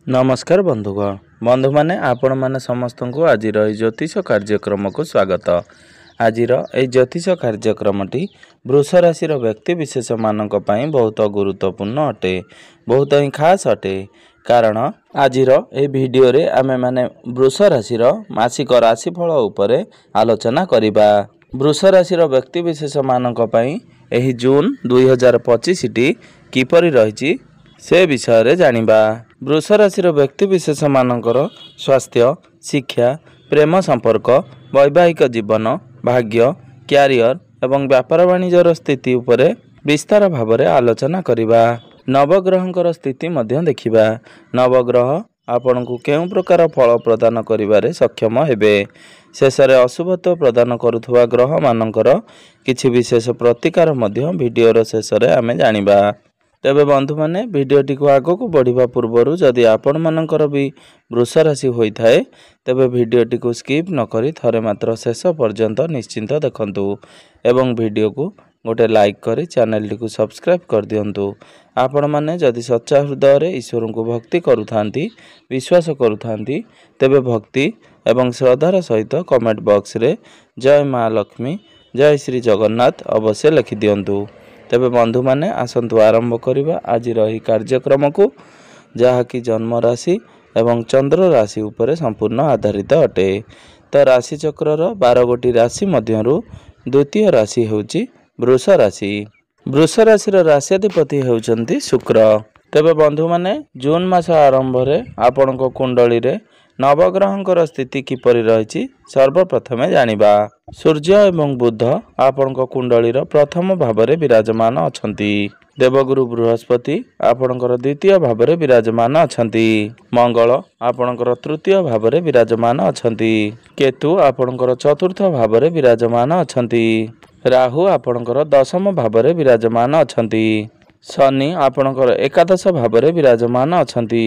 नमस्कार बंधुगण बंधु माने आपण माने समस्त को आज ज्योतिष कार्यक्रम को स्वागत। आज ज्योतिष कार्यक्रमटी वृष राशि व्यक्ति विशेष मानक पई बहुत गुरुत्वपूर्ण अटे, बहुत ही खास अटे। कारण आज वीडियो रे आमे माने वृष राशि मासिक राशिफल उपरे आलोचना करिबा। वृष राशि व्यक्ति विशेष मानक पई एही जून 2025 टी किपरि रहिछि से विषय रे जानिबा। वृष राशि व्यक्ति विशेष मानकर स्वास्थ्य, शिक्षा, प्रेम संपर्क, वैवाहिक जीवन, भाग्य, क्यारियर एवं व्यापार वाणिज्यर स्थिति उपरे विस्तार भाव में आलोचना करिबा। नवग्रहंकर स्थिति मध्य देखिबा। नवग्रह आपण को केउं प्रकार फल प्रदान करिबारे सक्षम हेबे। शेष रे अशुभत्व प्रदान करुथुवा ग्रह मानकर किछि विशेष प्रतिकार मध्य वीडियोर शेष रे आमे जानिबा। तेबे बंधु माने वीडियोटी को आगो को बढ़िबा पूर्वरु जदि आपण मानकर भी वृष राशि होई थाए तेबे वीडियोटी को स्किप न करी थरे मात्र शेष पर्यंत निश्चिंत देखंतु एवं वीडियो को गोटे लाइक करी चैनल टी को सब्सक्राइब कर दियंतु। आपण माने जदि सच्चा हृदय रे ईश्वर को भक्ति करुथांती, विश्वास करुथांती तेबे भक्ति एवं श्रद्धार सहित कमेंट बॉक्स रे जय मां लक्ष्मी, जय श्री जगन्नाथ अवश्य लिखि दियंतु। तेबे बंधु माने आसंतु आरंभ करिबा आज रही कार्यक्रम को, जहा कि जन्म राशि एवं चंद्र राशि उपरे संपूर्ण आधारित अटे। तो राशि चक्रर 12 गोटी राशि मध्यरु द्वितीय राशि हेउची वृष राशि। वृष राशिर राशिधिपति हेउचंती शुक्र। तेबे बंधु माने जून मास आरंभ रे आपणको कुंडली रे नवग्रहंकर स्थिति किपरि रहिछि सर्वप्रथमे जानिबा। सूर्य एवं बुध आपणको कुंडलीर प्रथम भाव रे विराजमान अछंती। देवगुरु बृहस्पति आपणकर द्वितीय भाव रे विराजमान अछंती। मंगल आपणकर तृतीय भाव रे विराजमान अछंती। केतु आपणकर चतुर्थ भाव रे विराजमान अछंती। राहु आपणकर दशम भाव रे विराजमान अछंती। शनि आपणकर एकादश भाव रे विराजमान अछंती।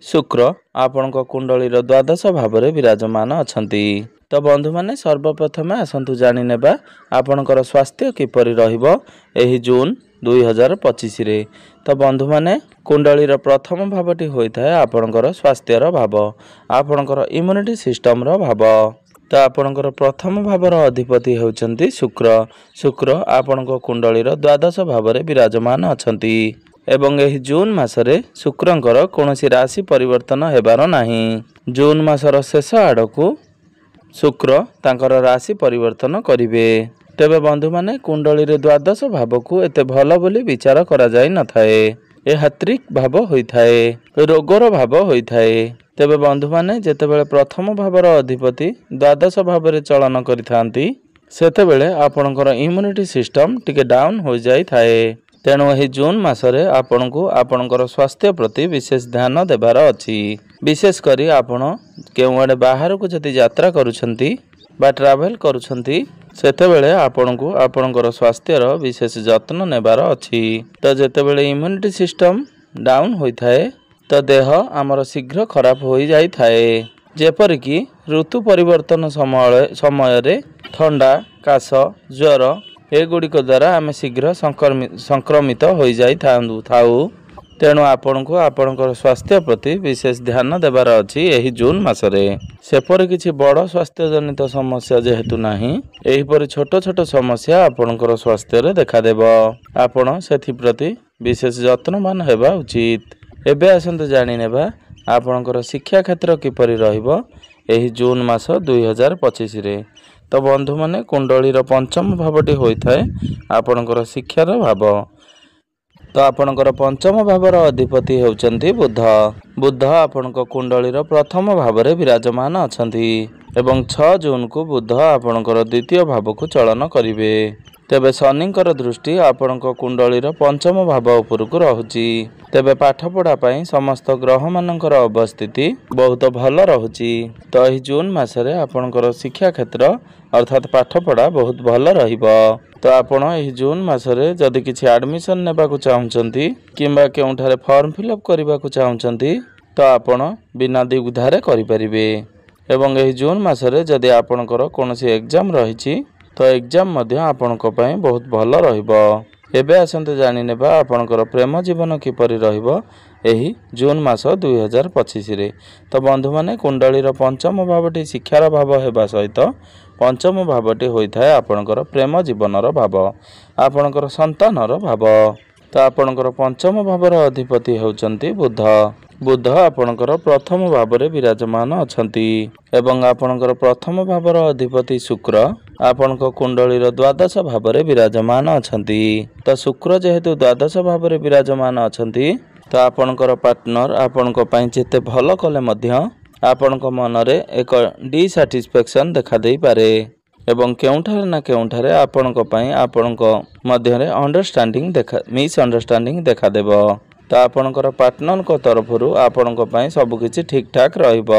शुक्र आपणक कुंडलीर द्वादश भाव रे विराजमान अछंती। तो बंधु माने सर्वप्रथमे आसंतु जानि नेबा आपणकर स्वास्थ्य किपरि रहिबो एही जून 2025 रे। तो बंधु माने कुंडलीर प्रथम भावटी होइथाय आपणकर स्वास्थ्यर भाव, आपणकर इम्युनिटी सिस्टम रो भाव। तो आपणकर प्रथम भावर अधिपति हेउचंती शुक्र। शुक्र आपणक कुंडलीर द्वादश भाव रे विराजमान अछंती एवं एही जून मासरे शुक्रंकर कोनोसी राशि परिवर्तन हेबार नाही। जून मासर शेष आड़कू शुक्र तांकर राशि परिवर्तन करिवे। तेबे बंधु माने कुंडली रे द्वादश भाव को एते भल बोली विचार करा जाय न थाए। एहा त्रिक भाव होइथाए, रोगर भाव होइथाए। तेबे बंधु माने जेतेबेले प्रथम भावर अधिपति द्वादश भाव रे चलन करिथांती सेतेबेले आपणकर इम्युनिटी सिस्टम टिके डाउन हो जाय थाए। तेणु एही जून मासरे आपणको आपणकर स्वास्थ्य प्रति विशेष ध्यान देबार अछि। विशेष करी आपण केउआडे बाहर को जति यात्रा करूछंती बा ट्रैवल करूछंती सेतेबेले आपणको आपणकर स्वास्थ्यर विशेष जत्न नेबार अछि। तो जेतेबेले इम्युनिटी सिस्टम डाउन होइथाए तो देह आमर शीघ्र खराब हो जाय थाए। जेपर कि ऋतु परिवर्तन समय रे ठंडा, काश, ज्वर एगुड़िक द्वारा आम शीघ्र संक्रमित हो जाई थाऊ। तेणु आपणको आपणकर स्वास्थ्य प्रति विशेष ध्यान देबार अछि एही जून मासरे। सेपरि किछि बड़ स्वास्थ्य जनित समस्या जेहेतु नाही, एहीपरि छोट छोट समस्या आपणकर स्वास्थ्य रे देखा देबो। आपण सेथि प्रति विशेष यत्नवान हेबा उचित। एबे आसंतु जानि नेबा आपणकर शिक्षा क्षेत्र किपरि रहिबो एही जून मास 2025 रे। तो बंधु माने कुंडलीर पंचम भावटी होइथाए आपणकर शिक्षार भाव। तो आपणकर पंचम भावर अधिपति हेउचंती बुध। बुध आपणक कुंडलीर प्रथम भाव रे विराजमान अछंती एवं 6 जून को बुध आपणकर द्वितीय भाव को चलन करिवे। तेबे शनिकर दृष्टि आपणक कुंडलीर पंचम भाव उपरकू रहुची। तेबे पाठ पढ़ा पई समस्त ग्रह मानकर अवस्थिति बहुत भल रहुची। तो एही जून मासरे आपणकर शिक्षा क्षेत्र अर्थात पाठ पढ़ा बहुत भल रहिबो। तो आपण एही जून मासरे जदि किछि एडमिशन नेबाकू चाहुचंती किंबा केउठारे फॉर्म फिलअप करबाकू चाहुचंती तो आपण बिना द्विधारे करि परिबे। एवं एही जून मासरे जदि आपणकर कोनोसी एग्जाम रहिछि तो एग्जाम मध्य आपणको पई बहुत भल रहिबो। एबे आसंते जानि नेबा आपणकर प्रेम जीवन किपरि रहिबो ଏହି ଜୁନ୍ ମାସ 2025 ତ ବନ୍ଧୁମାନେ କୁଣ୍ଡଳୀର ପଞ୍ଚମ ଭାବଟି ଶିକ୍ଷାର ଭାବ ହେବା ସହିତ ପଞ୍ଚମ ଭାବଟି ହୋଇଥାଏ ଆପଣଙ୍କର ପ୍ରେମ ଜୀବନର ଭାବ, ଆପଣଙ୍କର ସନ୍ତାନର ଭାବ। ତ ଆପଣଙ୍କର ପଞ୍ଚମ ଭାବର ଅଧିପତି ହେଉଛନ୍ତି ବୁଧ। ବୁଧ ଆପଣଙ୍କର ପ୍ରଥମ ଭାବରେ ବିରାଜମାନ ଅଛନ୍ତି ଏବଂ ଆପଣଙ୍କର ପ୍ରଥମ ଭାବର ଅଧିପତି ଶୁକ୍ର ଆପଣଙ୍କ କୁଣ୍ଡଳୀର ଦ୍ୱାଦଶ ଭାବରେ ବିରାଜମାନ ଅଛନ୍ତି। ତ ଶୁକ୍ର ଯେହେତୁ ଦ୍ୱାଦଶ ଭାବରେ ବିରାଜମାନ ଅଛନ୍ତି ତ ଆପଣଙ୍କର ପାର୍ଟନର ଆପଣଙ୍କ ପାଇଁ ଯେତେ ଭଲ କଲେ ମଧ୍ୟ ଆପଣଙ୍କ ମନରେ ଏକ ଡିସାଟିସ୍ଫ୍ୟାକ୍ସନ୍ ଦେଖାଦେଇପାରେ ଏବଂ କେଉଁଠାରେ ନା କେଉଁଠାରେ ଆପଣଙ୍କ ପାଇଁ ଆପଣଙ୍କ ମଧ୍ୟରେ ମିସ୍ଅଣ୍ଡରଷ୍ଟାଣ୍ଡିଂ ଦେଖାଦେବ। ତ ଆପଣଙ୍କର ପାର୍ଟନରଙ୍କ ତରଫରୁ ଆପଣଙ୍କ ପାଇଁ ସବୁକିଛି ଠିକ୍ ଠାକ୍ ରହିବ,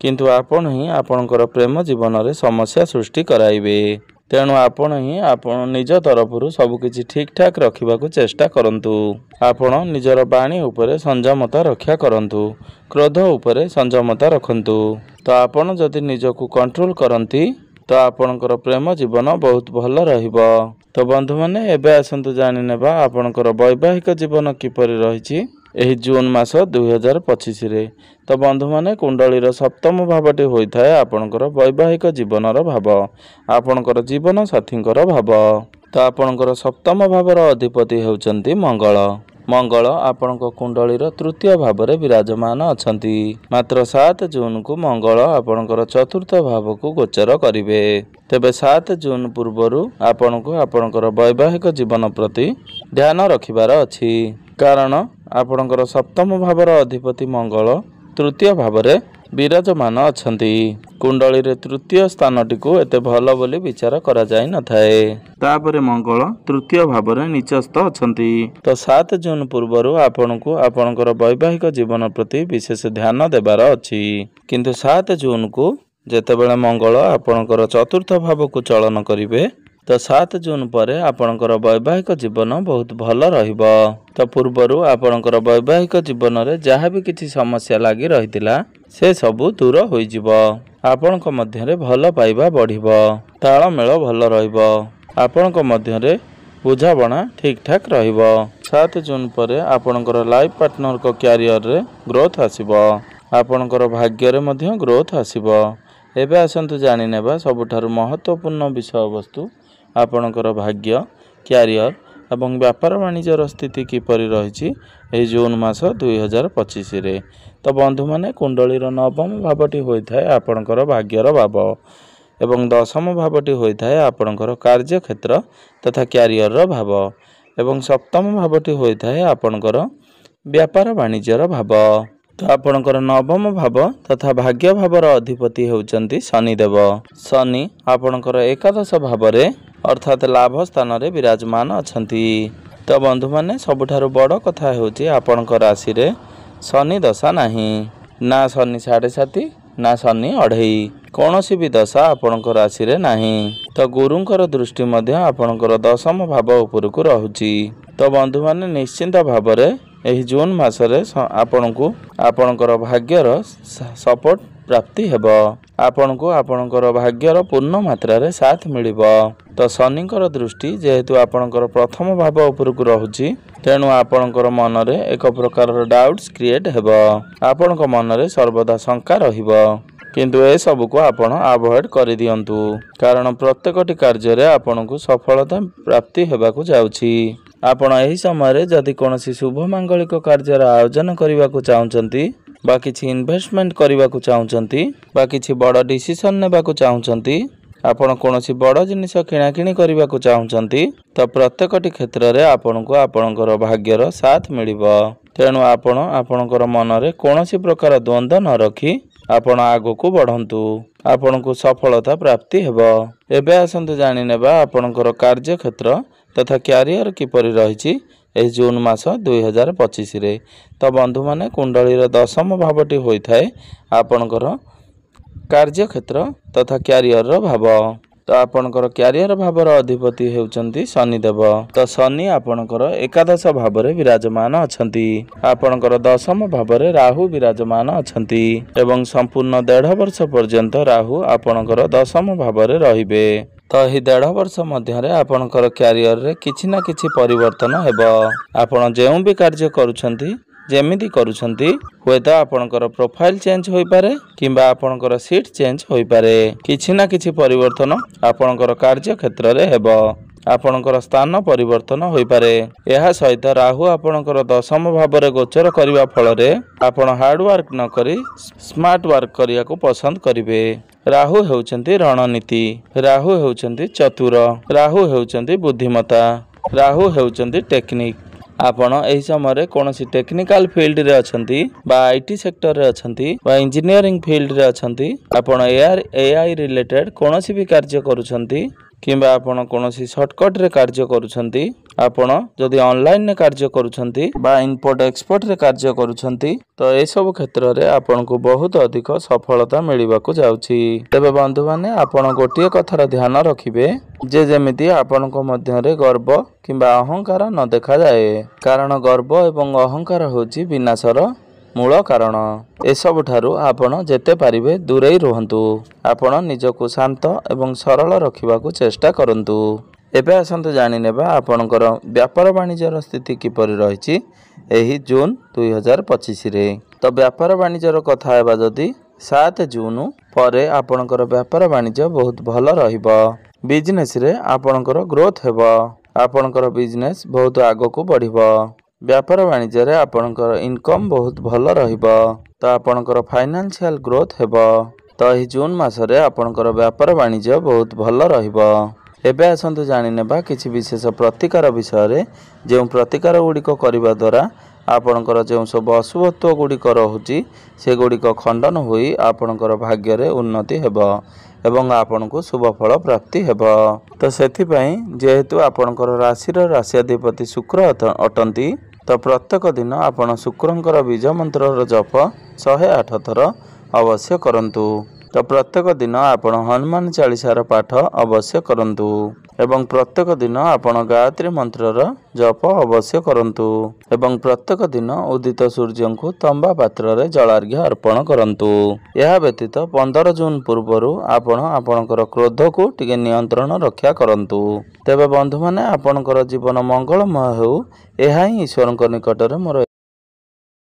କିନ୍ତୁ ଆପଣ ହିଁ ଆପଣଙ୍କର ପ୍ରେମ ଜୀବନରେ ସମସ୍ୟା ସୃଷ୍ଟି କରାଇବେ। ତେଣୁ ଆପଣ ନିଜ ତରଫରୁ ସବୁକିଛି ଠିକ୍ ଠାକ୍ ରଖିବାକୁ ଚେଷ୍ଟା କରନ୍ତୁ। ଆପଣ ନିଜର ବାଣୀ ଉପରେ ସଂଯମତା ରକ୍ଷା କରନ୍ତୁ, କ୍ରୋଧ ଉପରେ ସଂଯମତା ରଖନ୍ତୁ। ତ ଆପଣ ଯଦି ନିଜକୁ କଣ୍ଟ୍ରୋଲ କରନ୍ତି ତ ଆପଣଙ୍କର ପ୍ରେମ ଜୀବନ ବହୁତ ଭଲ ରହିବ। ତ ବନ୍ଧୁମାନେ ଏବେ ଆସନ୍ତୁ ଜାଣିନେବା ଆପଣଙ୍କର ବୈବାହିକ ଜୀବନ କିପରି ରହିଛି ଏହି ଜୁନ୍ ମାସ 2025। ତ ବନ୍ଧୁମାନେ କୁଣ୍ଡଳୀର ସପ୍ତମ ଭାବଟି ହୋଇଥାଏ ଆପଣଙ୍କର ବୈବାହିକ ଜୀବନର ଭାବ, ଆପଣଙ୍କର ଜୀବନ ସାଥୀଙ୍କର ଭାବ। ତ ଆପଣଙ୍କର ସପ୍ତମ ଭାବର ଅଧିପତି ହେଉଛନ୍ତି ମଙ୍ଗଳ। ମଙ୍ଗଳ ଆପଣଙ୍କ କୁଣ୍ଡଳୀର ତୃତୀୟ ଭାବରେ ବିରାଜମାନ ଅଛନ୍ତି। ମାତ୍ର 7 ଜୁନ୍କୁ ମଙ୍ଗଳ ଆପଣଙ୍କର ଚତୁର୍ଥ ଭାବକୁ ଗୋଚର କରିବେ। ତେବେ 7 ଜୁନ୍ ପୂର୍ବରୁ ଆପଣଙ୍କୁ ଆପଣଙ୍କର ବୈବାହିକ ଜୀବନ ପ୍ରତି ଧ୍ୟାନ ରଖିବାର ଅଛି, କାରଣ ଆପଣଙ୍କର ସପ୍ତମ ଭାବର ଅଧିପତି ମଙ୍ଗଳ ତୃତୀୟ ଭାବରେ ବିରାଜମାନ ଅଛନ୍ତି। କୁଣ୍ଡଳୀରେ ତୃତୀୟ ସ୍ଥାନଟିକୁ ଏତେ ଭଲ ବୋଲି ବିଚାର କରାଯାଇନଥାଏ। ତାପରେ ମଙ୍ଗଳ ତୃତୀୟ ଭାବରେ ନିଚସ୍ତ ଅଛନ୍ତି। ତ 7 ଜୁନ୍ ପୂର୍ବରୁ ଆପଣଙ୍କୁ ଆପଣଙ୍କର ବୈବାହିକ ଜୀବନ ପ୍ରତି ବିଶେଷ ଧ୍ୟାନ ଦେବାର ଅଛି, କିନ୍ତୁ 7 ଜୁନ୍କୁ ଯେତେବେଳେ ମଙ୍ଗଳ ଆପଣଙ୍କର ଚତୁର୍ଥ ଭାବକୁ ଚଳନ କରିବେ ତ 7 ଜୁନ୍ ପରେ ଆପଣଙ୍କର ବୈବାହିକ ଜୀବନ ବହୁତ ଭଲ ରହିବ। ତ ପୂର୍ବରୁ ଆପଣଙ୍କର ବୈବାହିକ ଜୀବନରେ ଯାହା ବି କିଛି ସମସ୍ୟା ଲାଗି ରହିଥିଲା ସେ ସବୁ ଦୂର ହୋଇଯିବ। ଆପଣଙ୍କ ମଧ୍ୟରେ ଭଲ ପାଇବା ବଢ଼ିବ, ତାଳମେଳ ଭଲ ରହିବ, ଆପଣଙ୍କ ମଧ୍ୟରେ ବୁଝାବଣା ଠିକ୍ ଠାକ୍ ରହିବ। 7 ଜୁନ୍ ପରେ ଆପଣଙ୍କର ଲାଇଫ୍ ପାର୍ଟନରଙ୍କ କ୍ୟାରିୟରରେ ଗ୍ରୋଥ୍ ଆସିବ, ଆପଣଙ୍କର ଭାଗ୍ୟରେ ମଧ୍ୟ ଗ୍ରୋଥ୍ ଆସିବ। ଏବେ ଆସନ୍ତୁ ଜାଣିନେବା ସବୁଠାରୁ ମହତ୍ତ୍ୱପୂର୍ଣ୍ଣ ବିଷୟବସ୍ତୁ ଆପଣଙ୍କର ଭାଗ୍ୟ, କ୍ୟାରିୟର ଏବଂ ବ୍ୟାପାର ବାଣିଜ୍ୟର ସ୍ଥିତି କିପରି ରହିଛି ଏହି ଜୁନ୍ ମାସ 2025। ତ ବନ୍ଧୁମାନେ କୁଣ୍ଡଳୀର ନବମ ଭାବଟି ହୋଇଥାଏ ଆପଣଙ୍କର ଭାଗ୍ୟର ଭାବ ଏବଂ ଦଶମ ଭାବଟି ହୋଇଥାଏ ଆପଣଙ୍କର କାର୍ଯ୍ୟକ୍ଷେତ୍ର ତଥା କ୍ୟାରିୟରର ଭାବ ଏବଂ ସପ୍ତମ ଭାବଟି ହୋଇଥାଏ ଆପଣଙ୍କର ବ୍ୟାପାର ବାଣିଜ୍ୟର ଭାବ। ତ ଆପଣଙ୍କର ନବମ ଭାବ ତଥା ଭାଗ୍ୟ ଭାବର ଅଧିପତି ହେଉଛନ୍ତି ଶନିଦେବ। ଶନି ଆପଣଙ୍କର ଏକାଦଶ ଭାବରେ ଅର୍ଥାତ୍ ଲାଭ ସ୍ଥାନରେ ବିରାଜମାନ ଅଛନ୍ତି। ତ ବନ୍ଧୁମାନେ ସବୁଠାରୁ ବଡ଼ କଥା ହେଉଛି ଆପଣଙ୍କ ରାଶିରେ ଶନି ଦଶା ନାହିଁ, ନା ଶନି 7.5 ନା ଶନି 2.5, କୌଣସି ବି ଦଶା ଆପଣଙ୍କ ରାଶିରେ ନାହିଁ। ତ ଗୁରୁଙ୍କର ଦୃଷ୍ଟି ମଧ୍ୟ ଆପଣଙ୍କର ଦଶମ ଭାବ ଉପରକୁ ରହୁଛି। ତ ବନ୍ଧୁମାନେ ନିଶ୍ଚିନ୍ତ ଭାବରେ ଏହି ଜୁନ୍ ମାସରେ ଆପଣଙ୍କୁ ଆପଣଙ୍କର ଭାଗ୍ୟର ସପୋର୍ଟ ପ୍ରାପ୍ତି ହେବ, ଆପଣଙ୍କୁ ଆପଣଙ୍କର ଭାଗ୍ୟର ପୂର୍ଣ୍ଣ ମାତ୍ରାରେ ସାଥ ମିଳିବ। ତ ଶନିଙ୍କର ଦୃଷ୍ଟି ଯେହେତୁ ଆପଣଙ୍କର ପ୍ରଥମ ଭାବ ଉପରକୁ ରହୁଛି ତେଣୁ ଆପଣଙ୍କର ମନରେ ଏକ ପ୍ରକାରର ଡାଉଟ୍ସ କ୍ରିଏଟ୍ ହେବ, ଆପଣଙ୍କ ମନରେ ସର୍ବଦା ଶଙ୍କା ରହିବ, କିନ୍ତୁ ଏସବୁକୁ ଆପଣ ଆଭଏଡ୍ କରିଦିଅନ୍ତୁ, କାରଣ ପ୍ରତ୍ୟେକଟି କାର୍ଯ୍ୟରେ ଆପଣଙ୍କୁ ସଫଳତା ପ୍ରାପ୍ତି ହେବାକୁ ଯାଉଛି। ଆପଣ ଏହି ସମୟରେ ଯଦି କୌଣସି ଶୁଭ ମାଙ୍ଗଳିକ କାର୍ଯ୍ୟର ଆୟୋଜନ କରିବାକୁ ଚାହୁଁଛନ୍ତି ବା କିଛି ଇନଭେଷ୍ଟମେଣ୍ଟ କରିବାକୁ ଚାହୁଁଛନ୍ତି ବା କିଛି ବଡ଼ ଡିସିସନ୍ ନେବାକୁ ଚାହୁଁଛନ୍ତି, ଆପଣ କୌଣସି ବଡ଼ ଜିନିଷ କିଣାକିଣି କରିବାକୁ ଚାହୁଁଛନ୍ତି ତ ପ୍ରତ୍ୟେକଟି କ୍ଷେତ୍ରରେ ଆପଣଙ୍କୁ ଆପଣଙ୍କର ଭାଗ୍ୟର ସାଥ ମିଳିବ। ତେଣୁ ଆପଣ ଆପଣଙ୍କର ମନରେ କୌଣସି ପ୍ରକାର ଦ୍ୱନ୍ଦ୍ୱ ନ ରଖି ଆପଣ ଆଗକୁ ବଢ଼ନ୍ତୁ, ଆପଣଙ୍କୁ ସଫଳତା ପ୍ରାପ୍ତି ହେବ। ଏବେ ଆସନ୍ତୁ ଜାଣିନେବା ଆପଣଙ୍କର କାର୍ଯ୍ୟକ୍ଷେତ୍ର ତଥା କ୍ୟାରିୟର କିପରି ରହିଛି ଏହି ଜୁନ୍ ମାସ 2025। ତ ବନ୍ଧୁମାନେ କୁଣ୍ଡଳୀର ଦଶମ ଭାବଟି ହୋଇଥାଏ ଆପଣଙ୍କର କାର୍ଯ୍ୟକ୍ଷେତ୍ର ତଥା କ୍ୟାରିୟରର ଭାବ। ତ ଆପଣଙ୍କର କ୍ୟାରିୟର ଭାବର ଅଧିପତି ହେଉଛନ୍ତି ଶନିଦେବ। ତ ଶନି ଆପଣଙ୍କର ଏକାଦଶ ଭାବରେ ବିରାଜମାନ ଅଛନ୍ତି, ଆପଣଙ୍କର ଦଶମ ଭାବରେ ରାହୁ ବିରାଜମାନ ଅଛନ୍ତି ଏବଂ ସମ୍ପୂର୍ଣ୍ଣ 1.5 ବର୍ଷ ପର୍ଯ୍ୟନ୍ତ ରାହୁ ଆପଣଙ୍କର ଦଶମ ଭାବରେ ରହିବେ। ତ ଏହି 1.5 ବର୍ଷ ମଧ୍ୟରେ ଆପଣଙ୍କର କ୍ୟାରିୟରରେ କିଛି ନା କିଛି ପରିବର୍ତ୍ତନ ହେବ। ଆପଣ ଯେଉଁ ବି କାର୍ଯ୍ୟ କରୁଛନ୍ତି जेमिति करूछंती हुएत आपणकर प्रोफाइल चेंज होई पारे किंबा आपणकर सीट चेंज होई पारे किछि ना किछि परिवर्तन आपणकर कार्य क्षेत्र रे हेबो आपणकर स्थान परिवर्तन होई पारे एहा सहित राहु आपणकर दशम भाव गोचर करने फल आपण हार्ड वर्क न करी स्मार्ट वर्क करिया को पसंद करिवे राहु हेउचंती रणनीति राहु हेउचंती चतुर राहु हेउचंती बुद्धिमता राहु हेउचंती टेक्निक आपण एही समय कोनोसी टेक्निकल फील्ड रे अछंती बा आईटी सेक्टर रे अछंती बा इंजीनियरिंग फील्ड रे अछंती आपण एआई रिलेटेड कोनोसी भी कार्य करूछंती किंबा आपण कोनोसी शॉर्टकट रे कार्य करूछंती आपण जदि ऑनलाइन रे कार्य करूछंती बा इनपुट एक्सपोर्ट रे कार्य करूछंती तो ए सब क्षेत्र रे आपण को बहुत अधिक सफलता मिलिबा को जाउछि तबे बंधु माने आपण गोटिए कथार ध्यान रखिबे जे जेमिति आपण को मध्य रे गर्व किंबा अहंकार न देखा जाए कारण गर्व एवं अहंकार होछि विनाशर मूल कारण एसबु ठारू आपण जेते पारिबे दूरेई रुहंतु आपण निजको शांत एवं सरल रखिबा को चेष्टा करंतु एबे आसंतु जानि नेबा आपणकर व्यापार वाणिज्यर स्थिति किपरि रहिछि एही जून 2025 रे तो व्यापार वाणिज्यर कथा हेबा जदि 7 जून परे आपणकर व्यापार वाणिज्य बहुत भल रहिबो बिजनेस रे आपणकर ग्रोथ हेबो आपणकर बिजनेस बहुत आगो को बढ़िबो व्यापार वाणिज्य रे आपणकर इनकम बहुत भल रहिबो तो आपणकर फाइनेंशियल ग्रोथ हेबो तो एही जून मास रे आपणकर व्यापार वाणिज्य बहुत भल रहिबो एबे आसंतु जानि नेबा किछि विशेष प्रतिकार विषय रे जे प्रतिकार गुड़िक करबा द्वारा आपणकर जो सब अशुभत्व गुड़िक रहुछि से गुड़िक खंडन होई आपणकर भाग्य रे उन्नति हेबो एवं आपण को शुभ फल प्राप्ति हेबो तो सेथि पई जेहेतु आपणकर राशि रो राशियाधिपति शुक्र अटंती तो प्रत्येक दिन आपण शुक्रंकर बीज मंत्र जप 108 थर अवश्य करंतु तो प्रत्येक दिन आपण हनुमान चालीसार पाठ अवश्य करंतु एवं प्रत्येक दिन आपण गायत्री मंत्रर जप अवश्य करंतु एवं प्रत्येक दिन उदित सूर्य को तंबा पात्र रे जलार्घ्य अर्पण करंतु यह व्यतीत 15 जून पूर्वरु आपण आपणकर क्रोध को टिके नियंत्रण रक्षा करंतु तेबे बंधु माने आपणकर जीवन मंगलमय हो एहा ही ईश्वरक निकट रे मोर